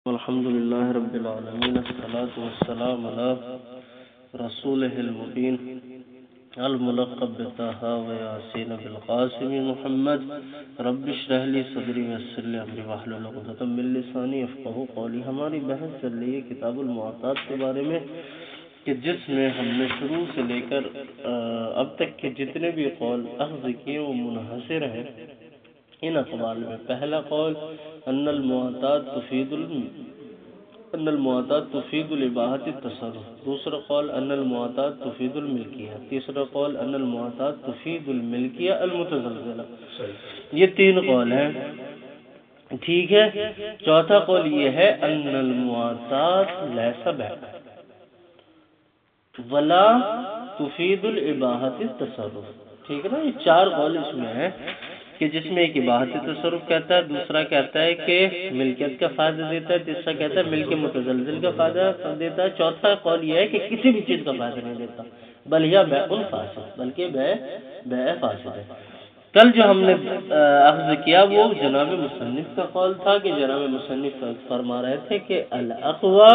الحمد لله رب العالمين الصلاة والسلام على رسوله المبين الملقب بطه وياسين بالقاسم محمد رب اشرح لي صدري ويسر لي امري واحلل عقدة من لساني يفقهوا قولي۔ ہماری بحث چل رہی ہے کتاب المعطات کے بارے میں کہ جس میں ہم نے شروع سے لے کر اب تک کے جتنے بھی قول اخذ کیے وہ منحصر ہیں ان اقوال میں۔ پہلا قول ان المعطات تفید الاباحۃ التصرف، دوسرا قول ان المعطات تفید الملکیہ، تیسرا قول ان المعطات تفید الملکیہ المتزلزلہ۔ یہ تین قول ہیں، ٹھیک ہے۔ چوتھا قول یہ ہے ان المعطات لیس بیع ولا تفید الاباحۃ التصرف، ٹھیک ہے نا۔ یہ چار قول اس میں ہیں کہ جس میں ایک اباحت تصرف کہتا ہے، دوسرا کہتا ہے کہ ملکیت کا فائدہ دیتا ہے، تیسرا کہتا ہے ملک متزلزل کا فائدہ دیتا ہے، چوتھا قول یہ ہے کہ کسی بھی چیز کا فائدہ نہیں دیتا بلکہ بیع فاسد، بلکہ بیع فاسد ہے۔ کل جو ہم نے اخذ کیا وہ جناب مصنف کا قول تھا کہ جناب مصنف فرما رہے تھے کہ الاقوى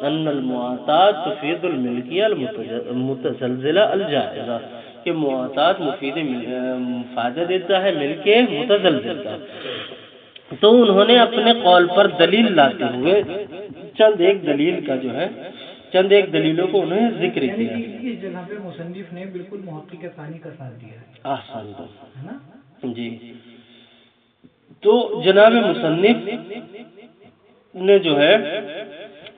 ان المعطات تفید الملکیہ المتزلزلہ الجائزہ، کہ معطات مفید فائدہ دیتا ہے ملک متزلزل کا۔ تو انہوں نے اپنے قول پر دلیل لاتے ہوئے چند ایک دلیلوں کو انہیں ذکر کیا۔ اس جگہ پہ مصنف نے بالکل محقق ثانی کا ساتھ دیا ہے۔ احسن جی۔ تو جناب مصنف نے جو ہے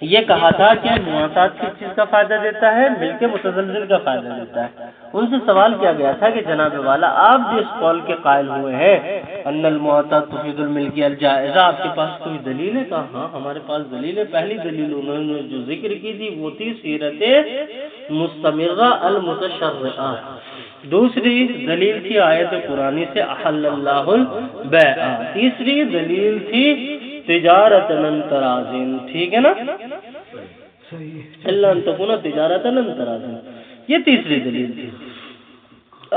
یہ کہا تھا کہ معطات کس چیز کا فائدہ دیتا ہے؟ ملک متزلزل کا فائدہ دیتا ہے۔ ان سے سوال کیا گیا تھا کہ جناب والا آپ جو اس قول کے قائل ہوئے ہیں ان المعطات تفید الملکیہ الجائزہ، آپ کے پاس کوئی دلیل ہے؟ کہا ہاں ہمارے پاس دلیل ہے۔ پہلی دلیل انہوں نے جو ذکر کی تھی وہ تھی سیرت مستمرہ المتشرعہ، دوسری دلیل تھی آیت قرآنی سے احل اللہ البیع، تیسری دلیل تھی تجارت تراضین، ٹھیک ہے نا، اللہ ان تکون تجارت تراضین، یہ تیسری دلیل تھی۔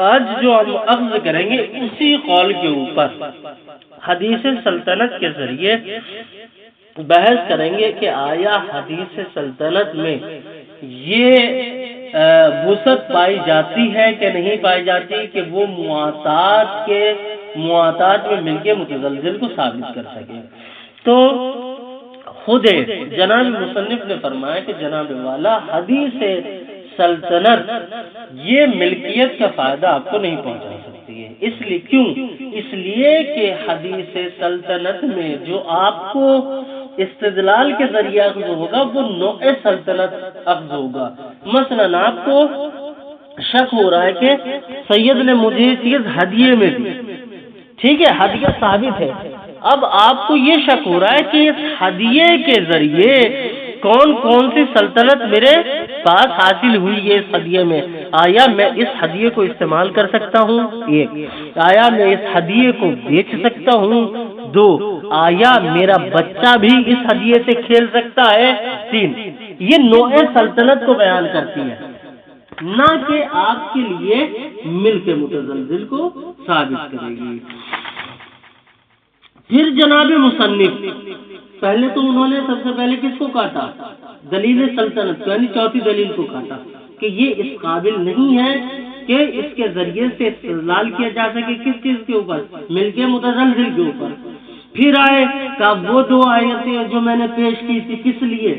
آج جو ہم اخذ کریں گے اسی قول کے اوپر حدیث سلطنت کے ذریعے بحث کریں گے کہ آیا حدیث سلطنت میں یہ وسعت پائی جاتی ہے کہ نہیں پائی جاتی کہ وہ معطات میں مل کے متزلزل کو ثابت کر سکے۔ تو خود جناب مصنف نے فرمایا کہ جناب والا حدیث سلطنت یہ ملکیت کا فائدہ آپ کو نہیں پہنچا سکتی ہے۔ اس لیے کیوں؟ اس لیے کہ حدیث سلطنت میں جو آپ کو استدلال کے ذریعے اخذ ہوگا وہ نوع سلطنت اخذ ہوگا۔ مثلا آپ کو شک ہو رہا ہے کہ سید نے مجھے یہ چیز ہدیے میں دی، ٹھیک ہے، ہدیہ ثابت ہے۔ اب آپ کو یہ شک ہو رہا ہے کہ اس ہدیے کے ذریعے کون کون سی سلطنت میرے پاس حاصل ہوئی ہے اس ہدیے میں، آیا میں اس ہدیے کو استعمال کر سکتا ہوں؟ ایک، آیا میں اس ہدیے کو بیچ سکتا ہوں؟ دو، آیا میرا بچہ بھی اس ہدیے سے کھیل سکتا ہے؟ تین، یہ نوع سلطنت کو بیان کرتی ہے، نہ کہ آپ کے لیے ملک متزلزل کو ثابت کرے گی۔ پھر جناب مصنف پہلے تو انہوں نے سب سے پہلے کس کو کاٹا؟ دلیل سلطنت، یعنی چوتھی دلیل کو کاٹا کہ یہ اس قابل نہیں ہے کہ اس کے ذریعے سے استدلال کیا جا سکے کس چیز کے اوپر؟ ملک متزلزل کے اوپر۔ پھر آئے کہ وہ دو آیتیں جو میں نے پیش کی تھی کس لیے؟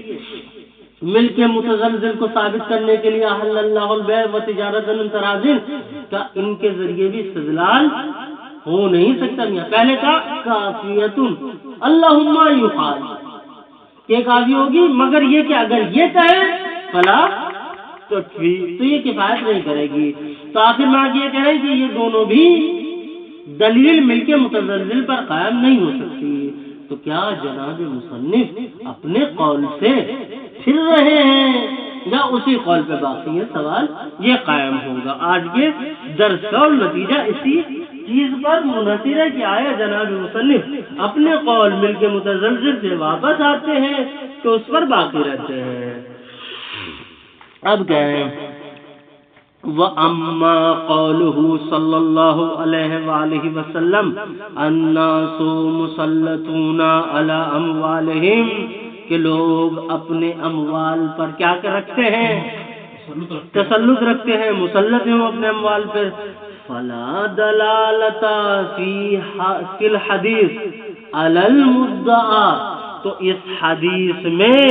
ملک متزلزل کو ثابت کرنے کے لیے احل اللہ البیع و تجارت تراضین، کا ان کے ذریعے بھی استدلال ہو نہیں سکتا۔ پہلے کا کافیۃ اللہم یقال کہ کافی ہوگی، مگر یہ کہ اگر یہ کہے فلا تکفی تو یہ کفایت نہیں کرے گی۔ تو آخر میں یہ کہہ رہے ہیں کہ یہ دونوں بھی دلیل مل کے متزلزل پر قائم نہیں ہو سکتی۔ تو کیا جناب مصنف اپنے قول سے پھر رہے ہیں یا اسی قول پہ باقی ہے؟ سوال یہ قائم ہوگا۔ آج کے درس کا نتیجہ اسی چیز پر منحصر ہے کہ آیا جناب مصنف اپنے قول مل کے متزلزل سے واپس آتے ہیں تو اس پر باقی رہتے ہیں۔ اب کہہ رہے ہیں وَأَمَّا قَوْلُهُ صَلَّى اللَّهُ عَلَيْهِ وَآلِهِ وَسَلَّمَ النَّاسُ مُسَلَّطُونَ عَلَى أَمْوَالِهِمْ کہ لوگ اپنے اموال پر کیا رکھتے ہیں؟ تسلط رکھتے ہیں، مسلط ہیں اپنے اموال پر. فلا دلالت فی الحدیث علی المدعا، تو اس حدیث میں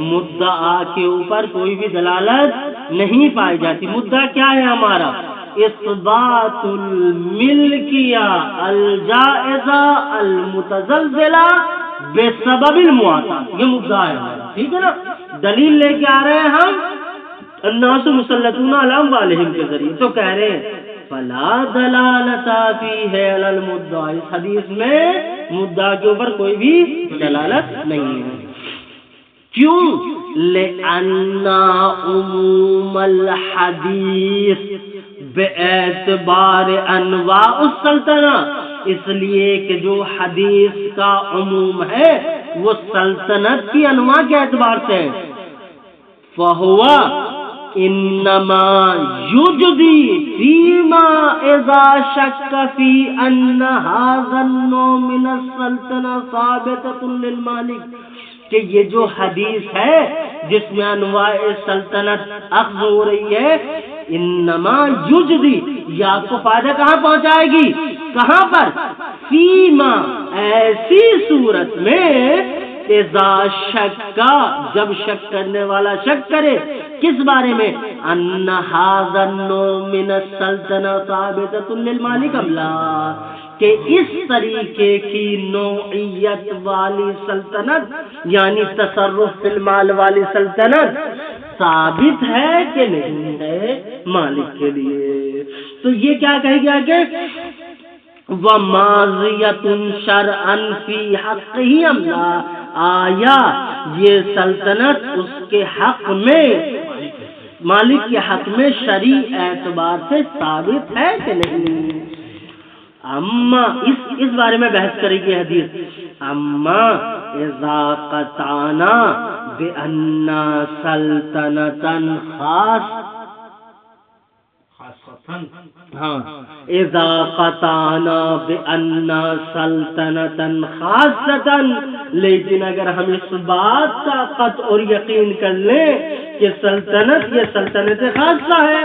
مدعا کے اوپر کوئی بھی دلالت نہیں پائی جاتی. مدعا کیا ہے ہمارا؟ اثبات الملکیہ الجائزہ المتزلزلہ بسبب المعاطات، یہ مدعا ہے ہمارا. ٹھیک ہے نا؟ دلیل لے کے آ رہے ہیں ہم الناس مسلطون علی اموالہم کے ذریعے، تو کہہ رہے ہیں فلا دلالت فیہ علی المدعا، اس حدیث میں مدعا کے اوپر کوئی بھی دلالت نہیں ہے. کیوں؟ لأن عموم الحدیث باعتبار انواع السلطنہ، اس لیے کہ جو حدیث کا عموم ہے وہ سلطنت کی انواع کے اعتبار سے ہے. فَهُوَ انما یجدی فیما اذا شک فی ان هذا النوع من السلطنہ ثابتۃ للمالک، کہ یہ جو حدیث ہے جس میں انواع سلطنت اخذ ہو رہی ہے، انما یجدی، یہ آپ کو فائدہ کہاں پہنچائے گی؟ کہاں پر؟ فیما، ایسی صورت میں اذا شکا، جب شک کرنے والا شک کرے کس بارے میں؟ ان ھذا النوع من السلطنہ ثابتۃ للمالک ام لا، کہ اس طریقے کی نوعیت والی سلطنت یعنی تصرف فی المال والی سلطنت ثابت ہے کہ نہیں ہے مالک کے لیے. تو یہ کیا کہے گیا کہ وَمَاضِيَةٌ شَرْعًا فِي حَقِّهِ أَمْ لَا، آیا یہ سلطنت اس کے حق میں، مالک کے حق میں شرعی اعتبار سے ثابت ہے کہ نہیں. اما اس بارے میں بحث کرے گی حدیث. اما اذا قطعنا بأن سلطنة اذا قطعنا بأن سلطنة خاصة، لیکن اگر ہم اس بات کا قطع اور یقین کر لیں کہ سلطنت یہ سلطنت خاصہ ہے،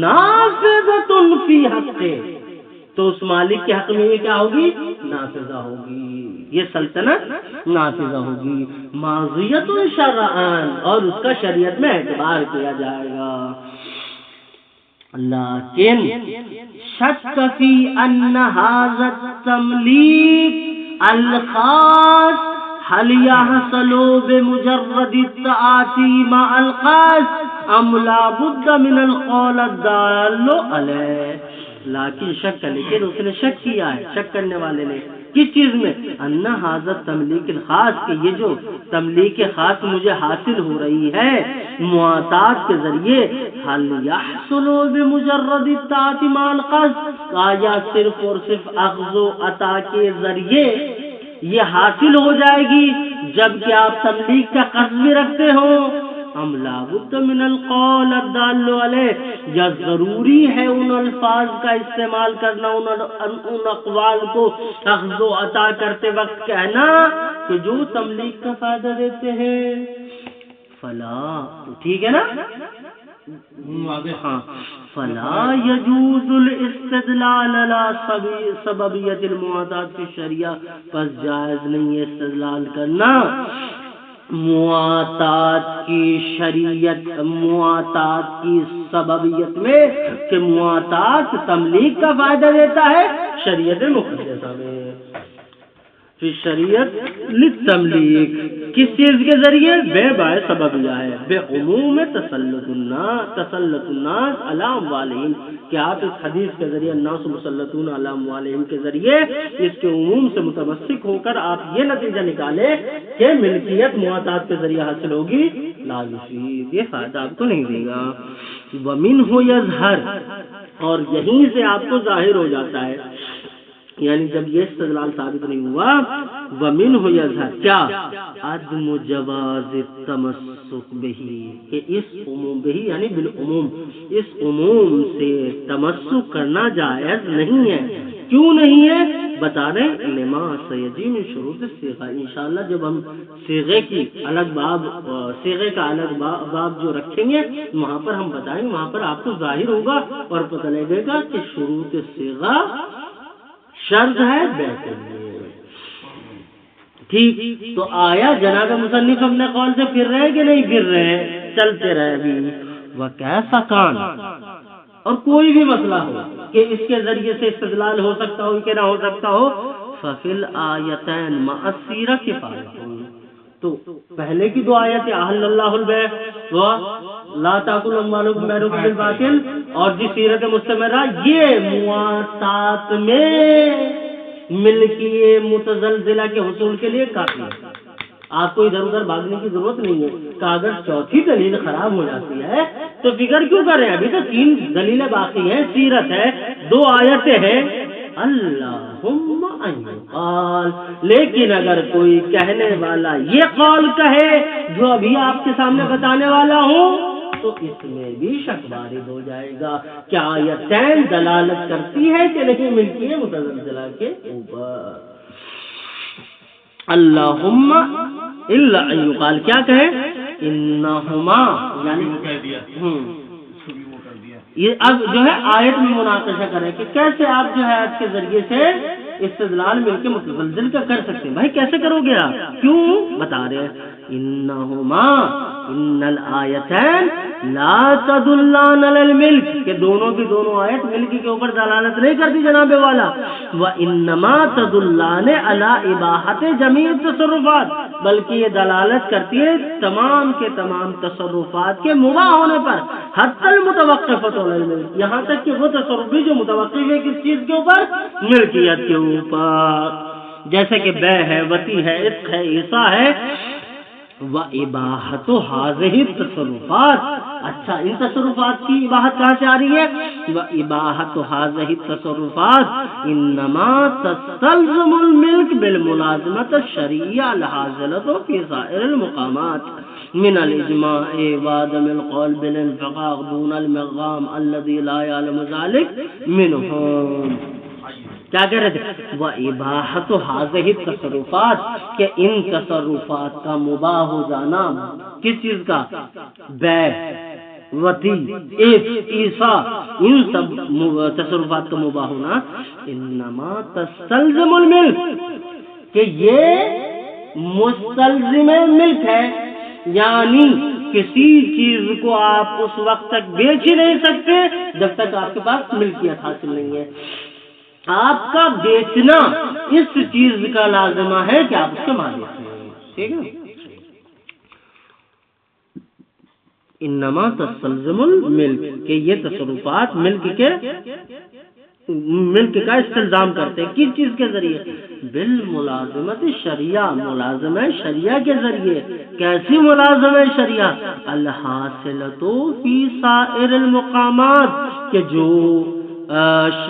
نافذۃ فی حقہ، تو اس مالک کے حق میں یہ کیا ہوگی؟ نافذہ ہوگی، یہ سلطنت نافذہ ہوگی. ماضیۃ شرعاً، اور اس کا شریعت میں اعتبار کیا جائے گا. لیکن شک فی ان ھذا التملیک الخاص هل يحصل بمجرد التآتی مع الخاص ام لا بد من القول الدال علیہ. لیکن شک، لیکن اس نے شک کیا ہے، شک کرنے والے نے کس چیز میں؟ ان ھذا التملیک الخاص، کہ یہ جو تملیک خاص مجھے حاصل ہو رہی ہے معاطات کے ذریعے، حل یحصل بمجرد الطاعت مع القصد، آیا صرف اور صرف اخذ و عطا کے ذریعے یہ حاصل ہو جائے گی جبکہ آپ تملیک کا قصد بھی رکھتے ہو؟ ام لا بد من القول الدال علیہ، یا ضروری ہے ان الفاظ کا استعمال کرنا، ان اقوال کو اخذ و عطا کرتے وقت کہنا کہ جو تملیک کا فائدہ دیتے ہیں. فلا، تو ٹھیک ہے نا؟ ہاں، فلا یجوز الاستدلال علی سببیت المعاطات فی الشریعہ، پس جائز نہیں ہے استدلال کرنا معاطات کی شریعت، معاطات کی سببیت میں، کہ معاطات تملیک کا فائدہ دیتا ہے شریعت مقدسہ میں. فی شریعت للتملیک، کس چیز کے ذریعے؟ بے باعث سببیہ ہے، بے عموم تسلط الناس علی اموالہم، کہ آپ اس حدیث کے ذریعے الناس مسلطون علی اموالہم کے ذریعے اس کے عموم سے متمسک ہو کر آپ یہ نتیجہ نکالے کہ ملکیت معاطات کے ذریعے حاصل ہوگی، لا یفید، یہ فائدہ آپ کو نہیں دے گا. ومنہ یظہر، اور یہیں سے آپ کو ظاہر ہو جاتا ہے یعنی جب یہ استدلال ثابت نہیں ہوا وَمِنْهُ يَظْهَرُ کیا عدم جواز التمسک بہی، کہ اس عموم بہی یعنی بالعموم، اس عموم سے تمسک کرنا جائز نہیں ہے۔ کیوں نہیں ہے بتا رہے لما سیجی من شروط الصیغہ، انشاءاللہ جب ہم صیغے کی الگ باب، صیغے کا الگ باب جو رکھیں گے وہاں پر ہم بتائیں گے، وہاں پر آپ کو ظاہر ہوگا اور پتہ لگے گا کہ شروط الصیغہ شرط ہے بے کے لیے۔ ٹھیک، تو آیا جناب مصنف اپنے قول سے پھر رہے کہ نہیں پھر رہے؟ چلتے رہے ابھی۔ وَكَيْفَ كَانَ، اور کوئی بھی مسئلہ ہو کہ اس کے ذریعے سے استدلال ہو سکتا ہو کہ نہ ہو سکتا ہو، فَفِي الْآيَتَيْنِ مَعَ السِّيرَةِ كِفَایَةٌ، تو پہلے کی دو آیتیں احل اللہ البیع لا تاکل اموالکم بینکم بالباطل اور جس سیرت مستمرہ، یہ مواسات میں ملکی متزلزلہ کے حصول کے لیے کافی ہے۔ آپ کو ادھر ادھر بھاگنے کی ضرورت نہیں ہے کہ اگر چوتھی دلیل خراب ہو جاتی ہے تو فکر کیوں کر رہے ہیں، ابھی تو 3 دلیلیں باقی ہیں، سیرت ہے، 2 آیتیں ہیں۔ اللہم ان قال، لیکن اگر کوئی کہنے والا یہ قول کہے جو ابھی آپ کے سامنے بتانے والا ہوں تو اس میں بھی شک وارد ہو جائے گا کہ آیتین دلالت کرتی ہے کہ نہیں ملکی ہے متزلزلہ کے اوپر۔ اللہم الا ان یقال، کیا کہے انہما، یعنی یہ اب جو ہے آیت میں مناقشہ کریں کہ کیسے آپ جو ہے آیت کے ذریعے سے استدلال مل کے متزلزل کا کر سکتے ہیں۔ بھائی کیسے کرو گے آپ؟ کیوں بتا رہے ہیں انہما ان الآیتین لا تدلان علی الملک، کہ دونوں کی دونوں آیت ملک کے اوپر دلالت نہیں کرتی جناب والا، وانما تدلان علی اباحت جمیع التصرفات، بلکہ یہ دلالت کرتی ہے تمام کے تمام تصرفات کے مباح ہونے پر، حتی المتوقفۃ علی الملک، یہاں تک کہ وہ تصرف بھی جو متوقف ہے کس چیز کے اوپر؟ ملکیت کے اوپر، جیسے کہ بیع ہے، وطی ہے، عتق ہے، عیسیٰ ہے۔ وَإِبَاحَةُ هَذِهِ التصرفات، اچھا ان تصرفات کی اباحت کہاں سے آ رہی ہے؟ وَإِبَاحَةُ هَذِهِ التصرفات انما تستلزم الملک بالملازمة الشرعیہ الحاصلة في سائر المقامات من الاجماع وعدم القول بالانفقاق دون المغام الذي لا يعلم ذلك منهم۔ کیا کہہ رہے تھے؟ وَإِبَاحَةُ هَذِهِ التصرفات، کہ ان تصرفات کا مباح ہو جانا، کس چیز کا؟ بیع، وطی، عیسیٰ، ان سب تصرفات کا مباح ہونا انما تستلزم الملک، کہ یہ مستلزم ملک ہے، یعنی کسی چیز کو آپ اس وقت تک بیچ ہی نہیں سکتے جب تک آپ کے پاس ملکیت حاصل نہیں ہے۔ آپ کا بیچنا اس چیز کا لازمہ ہے کہ آپ اس کے مالک ہیں، ٹھیک ہے۔ انما تستلزم الملک، کہ یہ تصرفات ملک کا استلزام کرتے ہیں، کس چیز کے ذریعے؟ بالملازمت شریعہ، ملازمہ شریعہ کے ذریعے۔ کیسی ملازمہ شریعہ؟ الحاصلۃ فی سائر المقامات، کہ جو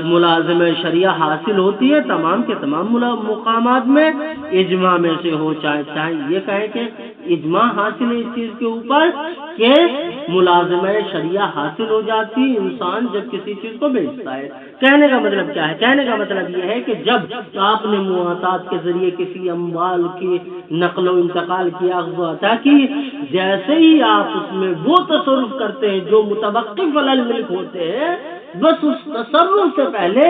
ملازمہ شریعہ حاصل ہوتی ہے تمام کے تمام مقامات میں، اجماع میں سے ہو، چاہے یہ کہیں کہ اجماع حاصل ہے اس چیز کے اوپر کہ ملازمہ شریعہ حاصل ہو جاتی انسان جب کسی چیز کو بیچتا ہے۔ کہنے کا مطلب کیا ہے؟ کہنے کا مطلب یہ ہے کہ جب آپ نے مواطات کے ذریعے کسی اموال کی نقل و انتقال کی، اخذ و عطا کی، جیسے ہی آپ اس میں وہ تصرف کرتے ہیں جو متوقف علی الملک ہوتے ہیں، بس اس تصرف سے پہلے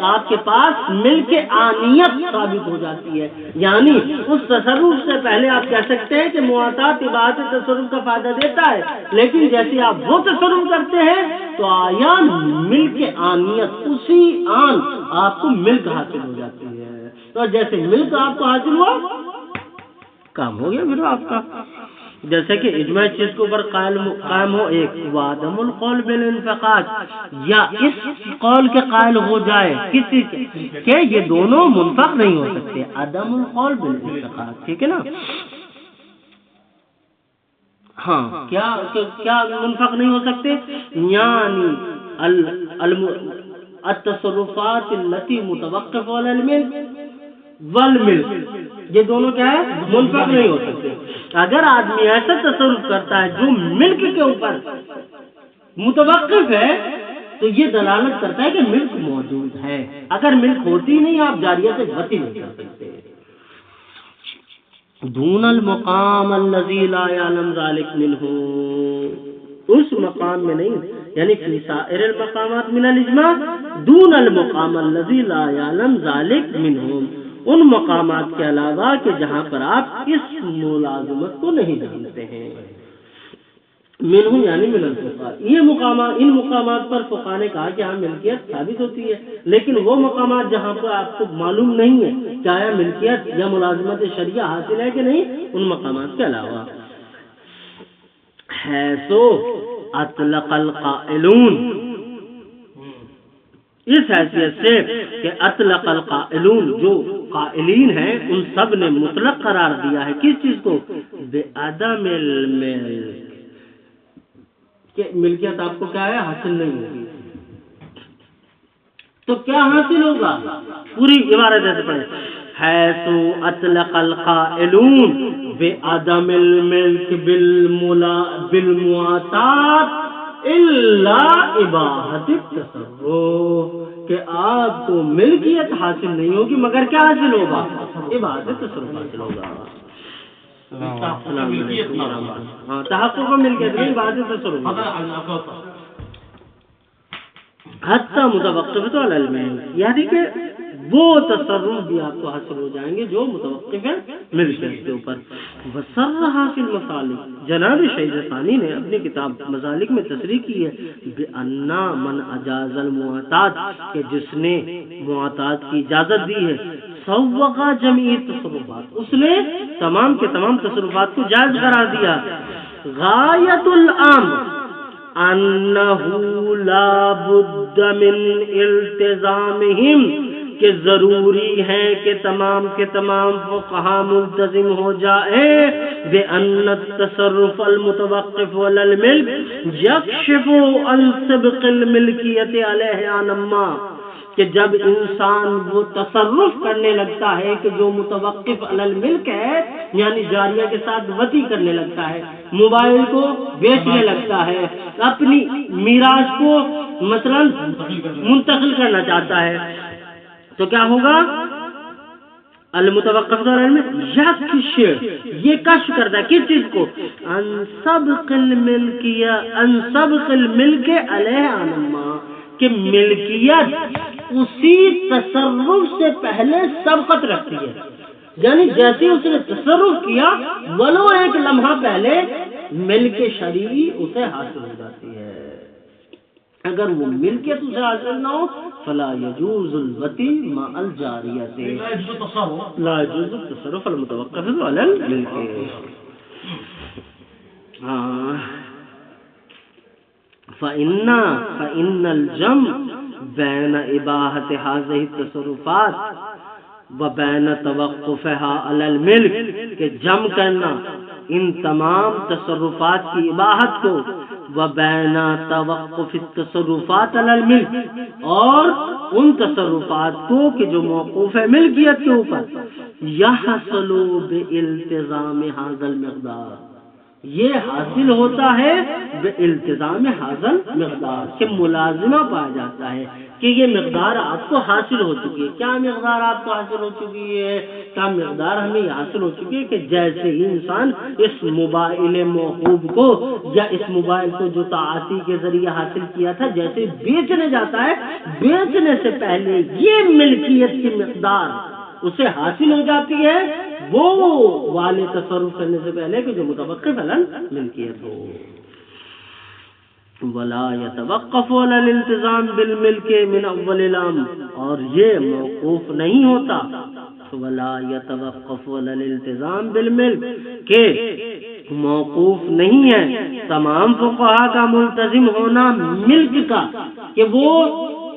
آپ کے پاس ملک آنیت ثابت ہو جاتی ہے، یعنی اس تصرف سے پہلے آپ کہہ سکتے ہیں کہ مواطات اباحت تصرف کا فائدہ دیتا ہے، لیکن جیسے آپ وہ تصرف کرتے ہیں تو آیا ملک آنیت، اسی آن آپ کو ملک حاصل ہو جاتی ہے، تو جیسے ملک آپ کو حاصل ہوا کام ہو گیا پھر آپ کا۔ جیسے کہ اجماع چیز کے اوپر قائم ہو، ایک وعدم القول بالانفقاق، یا اس قول کے قائل ہو جائے کس چیز کے کہ یہ دونوں منفق نہیں ہو سکتے، عدم القول بالانفقاق، ٹھیک ہے نا۔ ہاں کیا منفق نہیں ہو سکتے؟ یعنی التصرفات التي متوقف علی الملک والملک، یہ دونوں کیا ہے؟ منفک نہیں ہو سکتے۔ اگر آدمی ایسا تصرف کرتا ہے جو ملک کے اوپر متوقف ہے تو یہ دلالت کرتا ہے کہ ملک موجود ہے۔ اگر ملک ہوتی نہیں آپ جاریہ سے وتی نہیں کر سکتے۔ دون المقام الذی لا یعلم ذلک منہ، اس مقام میں نہیں، یعنی فی سائر المقامات من الاجماع دون المقام الذی لا یعلم ذلک منہ، ان مقامات کے علاوہ کہ جہاں پر آپ اس ملازمت کو نہیں جانتے ہیں۔ منہ یعنی من الفقہاء، یہ مقامات، ان مقامات پر فقہاء نے کہا کہ ہاں ملکیت ثابت ہوتی ہے، لیکن وہ مقامات جہاں پر آپ کو معلوم نہیں ہے کہ آیا ملکیت یا ملازمت شرعیہ حاصل ہے کہ نہیں، ان مقامات کے علاوہ حیث اطلق القائلون، اس حیثیت سے کہ اطلق القائلون، جو قائلین ہیں ان سب نے مطلق قرار دیا ہے کس چیز کو؟ بعدم الملک، کہ ملکیت آپ کو کیا ہے؟ حاصل نہیں ہوگی۔ تو کیا حاصل ہوگا؟ پوری عبارت ایسے پڑھیں، حیث اطلق القائلون بعدم الملک بالمعاطات الا اباحت التصرف، کہ آپ کو ملکیت حاصل نہیں ہوگی مگر کیا حاصل ہوگا؟ اباحت التصرف حاصل ہوگا۔ ہاں تحقق کو ملکیت نہیں، اباحت التصرف حتی متوقف علی الملک، یعنی کہ وہ تصرف بھی آپ کو حاصل ہو جائیں گے جو متوقف ہے ملکیت کے اوپر۔ وصرح فی المسالک، جناب شہید ثانی نے اپنی کتاب مسالک میں تصریح کی ہے بأن من اجاز المعاطات، کہ جس نے معاطات کی اجازت دی ہے، سوغ جمیع تصرفات، اس نے تمام کے تمام تصرفات کو جائز قرار دیا۔ غایت الامر انہ لا بد من التزامہم، کہ ضروری ہے کہ تمام کے تمام فقہاء ملتزم ہو جائے بأن التصرف المتوقف علی الملک یکشف عن سبق الملکیت علیہ عنما، کہ جب انسان وہ تصرف کرنے لگتا ہے کہ جو متوقف علی الملک ہے، یعنی جاریہ کے ساتھ وطی کرنے لگتا ہے، موبائل کو بیچنے لگتا ہے، اپنی میراث کو مثلا منتقل کرنا چاہتا ہے، تو کیا ہوگا؟ المتوقف علی الملک یکشف، یہ کشف کرتا ہے کس چیز کو؟ ان سبق الملکیہ، ان سبق الملک علیہ عنما، کہ ملکیت اسی تصرف سے پہلے سبقت رکھتی ہے، یعنی جیسے اس نے تصرف کیا ولو ایک لمحہ پہلے ملک شرعی اسے حاصل ہو جاتی ہے۔ اگر وہ ملکیت اسے حاصل نہ ہو فلا یجوز الوطی مع الجاریۃ، لا یجوز التصرف المتوقف علی الملک۔ فإن الجمع بین اباحت هذه التصرفات و بین توقفها علی الملک، کہ جمع کرنا ان تمام تصرفات کی اباحت کو و بین توقف التصرفات علی الملک، اور ان تصرفات کو کہ جو موقوف ہے ملکیت کے اوپر، یحصل بالتزام هذا المقدار، یہ حاصل ہوتا ہے بالتزام حاصل مقدار، کہ ملازمہ پایا جاتا ہے کہ یہ مقدار آپ کو حاصل ہو چکی ہے۔ کیا مقدار آپ کو حاصل ہو چکی ہے؟ کیا مقدار ہمیں حاصل ہو چکی ہے کہ جیسے ہی انسان اس موبائل موہوب کو یا اس موبائل کو جو تعاطی کے ذریعے حاصل کیا تھا جیسے بیچنے جاتا ہے، بیچنے سے پہلے یہ ملکیت کی مقدار اسے حاصل ہو جاتی ہے، وہ والے تصرف کرنے سے پہلے کہ جو متوقف علی ملکیت ہو۔ ولا يتوقف علی الالتزام بالملک من اول الامر، اور یہ موقوف نہیں ہوتا، ولا يتوقف علی الالتزام بالملک، کہ موقوف نہیں ہے تمام فقہاء کا ملتزم ہونا ملک کا، کہ وہ